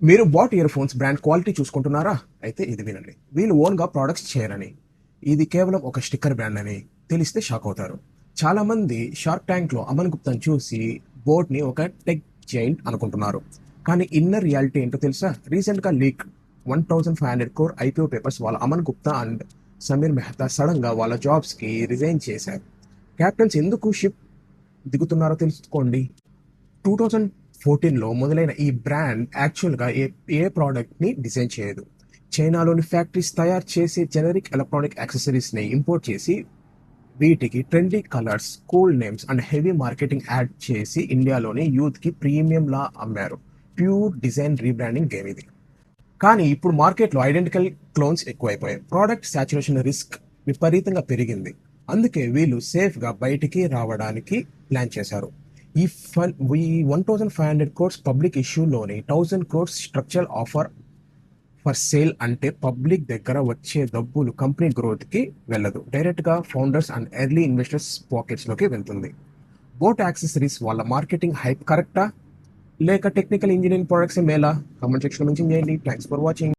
మీరు boAt earphones brand quality చూసుకుంటున్నారా? అయితే ఇది వినండి. వీళ్ళు ఓన్‌గా ప్రొడక్ట్స్ చేయరని, ఇది కేవలం ఒక స్టిక్కర్ బ్రాండ్ అని తెలిస్తే షాక్ అవుతారు. చాలా మంది షార్క్ ట్యాంక్‌లో అమన్ గుప్తాని చూసి బోట్‌ని ఒక టెక్ జైంట్ అనుకుంటున్నారు. కానీ ఇన్నర్ రియాలిటీ ఏంటో తెలుసా? రీసెంట్‌గా లీక్ 1500 క్రోర్ ఐపీఓ పేపర్స్ వాళ్ళ అమన్ గుప్తా అండ్ సమీర్ మెహతా సడన్‌గా వాళ్ళ జాబ్స్‌కి రిజైన్ చేశారు. కెప్టెన్స్ ఎందుకు షిప్ దిగుతున్నారో తెలుసుకోండి. 2014లో మొదలైన ఈ బ్రాండ్ యాక్చువల్గా ఏ ప్రోడక్ట్ని డిజైన్ చేయదు. చైనాలోని ఫ్యాక్టరీస్ తయారు చేసే జెనరిక్ ఎలక్ట్రానిక్ యాక్సెసరీస్ని ఇంపోర్ట్ చేసి వీటికి trendy colours, cool names and heavy marketing add చేసి ఇండియాలోని యూత్కి ప్రీమియంలా అమ్మారు. ప్యూర్ డిజైన్ రీబ్రాండింగ్ గేమ్ ఇది. కానీ ఇప్పుడు మార్కెట్లో ఐడెంటికల్ క్లోన్స్ ఎక్కువైపోయాయి. ప్రోడక్ట్ సాచురేషన్ రిస్క్ విపరీతంగా పెరిగింది. అందుకే వీళ్ళు సేఫ్గా బయటికి రావడానికి ప్లాన్ చేశారు. ఈ 1500 క్రోర్స్ పబ్లిక్ ఇష్యూలోని 1000 crores structural offer for sale అంటే పబ్లిక్ దగ్గర వచ్చే డబ్బులు కంపెనీ గ్రోత్కి వెళ్ళదు, డైరెక్ట్గా ఫౌండర్స్ అండ్ ఎర్లీ ఇన్వెస్టర్స్ పాకెట్స్లోకి వెళ్తుంది. బోట్ యాక్సెసరీస్ వాళ్ళ మార్కెటింగ్ హైప్ కరెక్టా లేక టెక్నికల్ ఇంజనీరింగ్ ప్రొడక్ట్స్ మేలా? కామెంట్ సెక్షన్లో మెన్షన్ చేయండి. Thanks for watching.